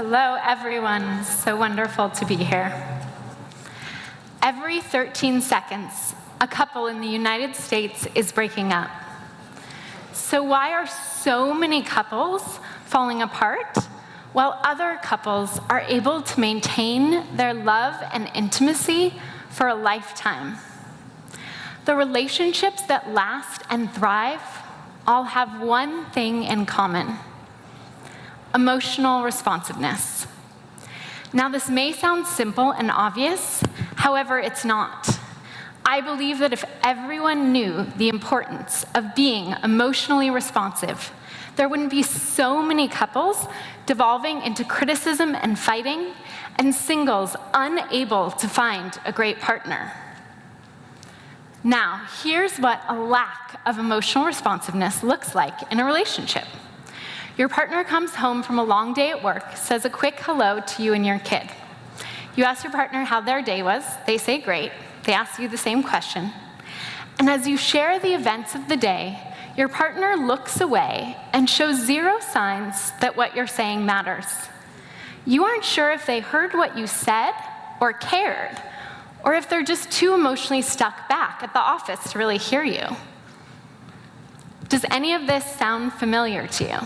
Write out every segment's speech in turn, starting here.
Hello, everyone. So wonderful to be here. Every 13 seconds, a couple in the United States is breaking up. So why are so many couples falling apart while other couples are able to maintain their love and intimacy for a lifetime? The relationships that last and thrive all have one thing in common: emotional responsiveness. Now, this may sound simple and obvious, however, it's not. I believe that if everyone knew the importance of being emotionally responsive, there wouldn't be so many couples devolving into criticism and fighting, and singles unable to find a great partner. Now, here's what a lack of emotional responsiveness looks like in a relationship. Your partner comes home from a long day at work, says a quick hello to you and your kid. You ask your partner how their day was. They say great. They ask you the same question. And as you share the events of the day, your partner looks away and shows zero signs that what you're saying matters. You aren't sure if they heard what you said or cared, or if they're just too emotionally stuck back at the office to really hear you. Does any of this sound familiar to you?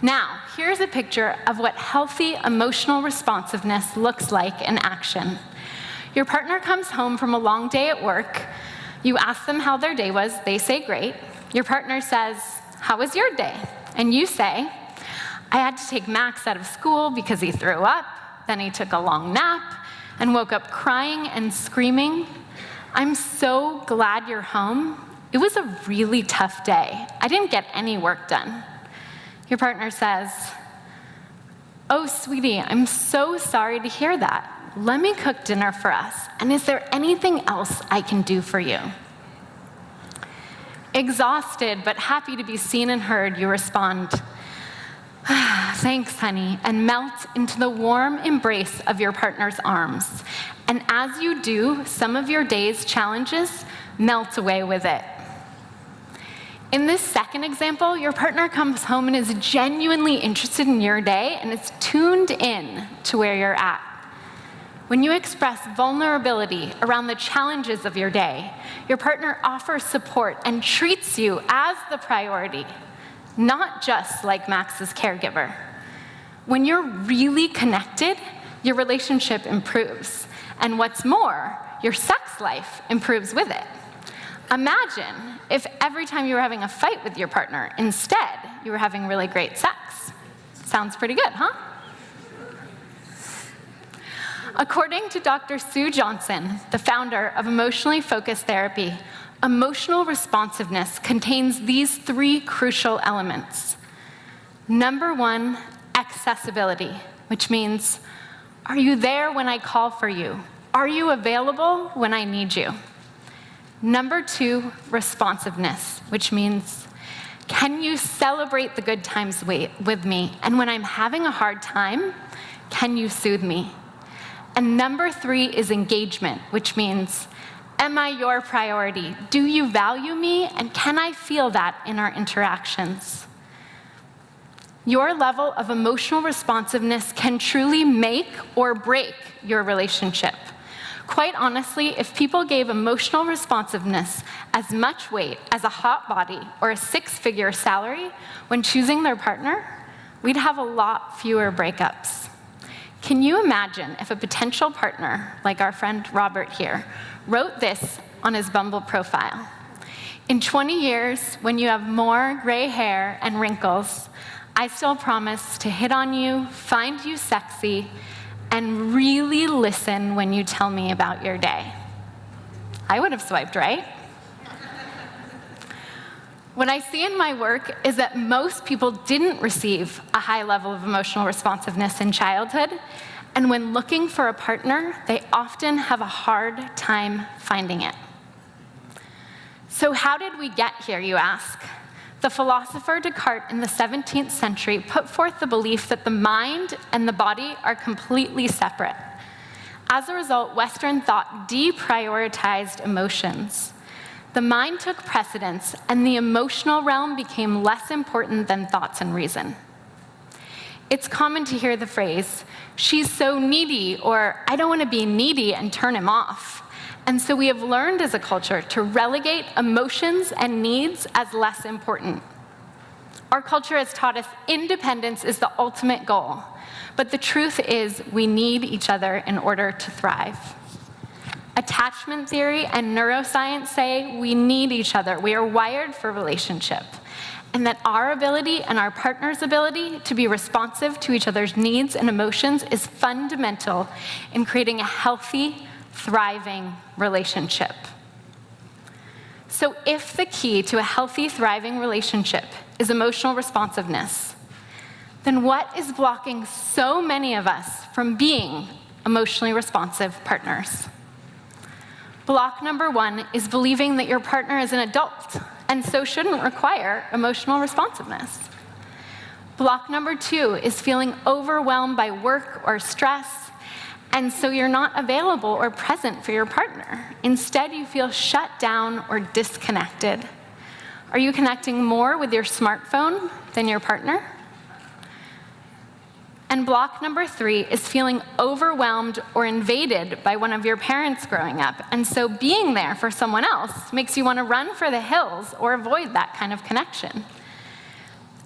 Now, here's a picture of what healthy emotional responsiveness looks like in action. Your partner comes home from a long day at work. You ask them how their day was. They say great. Your partner says, "How was your day?" And you say, "I had to take Max out of school because he threw up. Then he took a long nap and woke up crying and screaming. I'm so glad you're home. It was a really tough day. I didn't get any work done." Your partner says, "Oh, sweetie, I'm so sorry to hear that. Let me cook dinner for us. And is there anything else I can do for you?" Exhausted but happy to be seen and heard, you respond, "Thanks, honey," and melt into the warm embrace of your partner's arms. And as you do, some of your day's challenges melt away with it. In this second example, your partner comes home and is genuinely interested in your day and is tuned in to where you're at. When you express vulnerability around the challenges of your day, your partner offers support and treats you as the priority, not just like Max's caregiver. When you're really connected, your relationship improves. And what's more, your sex life improves with it. Imagine if every time you were having a fight with your partner, instead, you were having really great sex. Sounds pretty good, huh? According to Dr. Sue Johnson, the founder of Emotionally Focused Therapy, emotional responsiveness contains these three crucial elements. Number one, accessibility, which means, are you there when I call for you? Are you available when I need you? Number two, responsiveness, which means, can you celebrate the good times with me? And when I'm having a hard time, can you soothe me? And number three is engagement, which means, am I your priority? Do you value me? And can I feel that in our interactions? Your level of emotional responsiveness can truly make or break your relationship. Quite honestly, if people gave emotional responsiveness as much weight as a hot body or a six-figure salary when choosing their partner, we'd have a lot fewer breakups. Can you imagine if a potential partner, like our friend Robert here, wrote this on his Bumble profile? In 20 years, when you have more gray hair and wrinkles, I still promise to hit on you, find you sexy, and really listen when you tell me about your day. I would have swiped right. What I see in my work is that most people didn't receive a high level of emotional responsiveness in childhood, and when looking for a partner, they often have a hard time finding it. So how did we get here, you ask? The philosopher Descartes in the 17th century put forth the belief that the mind and the body are completely separate. As a result, Western thought deprioritized emotions. The mind took precedence, and the emotional realm became less important than thoughts and reason. It's common to hear the phrase, "she's so needy," or "I don't want to be needy," and turn him off. And so we have learned as a culture to relegate emotions and needs as less important. Our culture has taught us independence is the ultimate goal, but the truth is we need each other in order to thrive. Attachment theory and neuroscience say we need each other. We are wired for relationship, and that our ability and our partner's ability to be responsive to each other's needs and emotions is fundamental in creating a healthy, thriving relationship. So if the key to a healthy, thriving relationship is emotional responsiveness, then what is blocking so many of us from being emotionally responsive partners? Block number one is believing that your partner is an adult and so shouldn't require emotional responsiveness. Block number two is feeling overwhelmed by work or stress, and so you're not available or present for your partner. Instead, you feel shut down or disconnected. Are you connecting more with your smartphone than your partner? And block number three is feeling overwhelmed or invaded by one of your parents growing up, and so being there for someone else makes you want to run for the hills or avoid that kind of connection.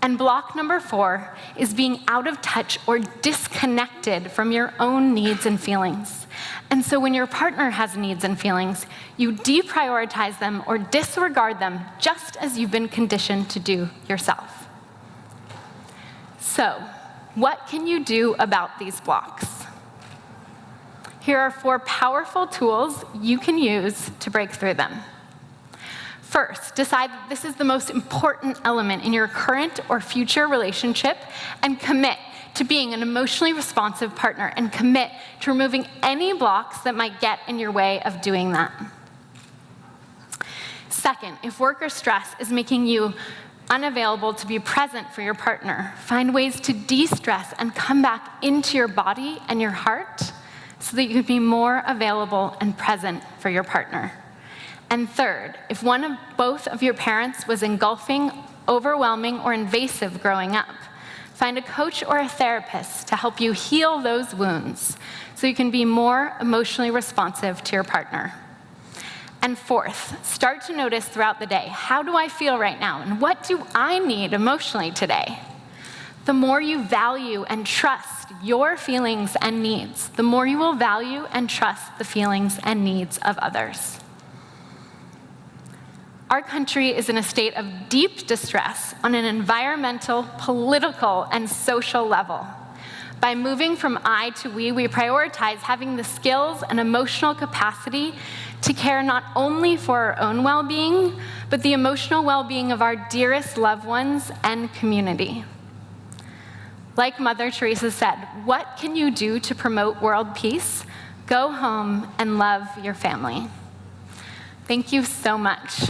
And block number four is being out of touch or disconnected from your own needs and feelings. And so when your partner has needs and feelings, you deprioritize them or disregard them just as you've been conditioned to do yourself. So, what can you do about these blocks? Here are 4 powerful tools you can use to break through them. First, decide that this is the most important element in your current or future relationship and commit to being an emotionally responsive partner, and commit to removing any blocks that might get in your way of doing that. Second, if work or stress is making you unavailable to be present for your partner, find ways to de-stress and come back into your body and your heart so that you can be more available and present for your partner. And third, if both of your parents was engulfing, overwhelming, or invasive growing up, find a coach or a therapist to help you heal those wounds so you can be more emotionally responsive to your partner. And fourth, start to notice throughout the day, how do I feel right now, and what do I need emotionally today? The more you value and trust your feelings and needs, the more you will value and trust the feelings and needs of others. Our country is in a state of deep distress on an environmental, political, and social level. By moving from I to we prioritize having the skills and emotional capacity to care not only for our own well-being, but the emotional well-being of our dearest loved ones and community. Like Mother Teresa said, what can you do to promote world peace? Go home and love your family. Thank you so much.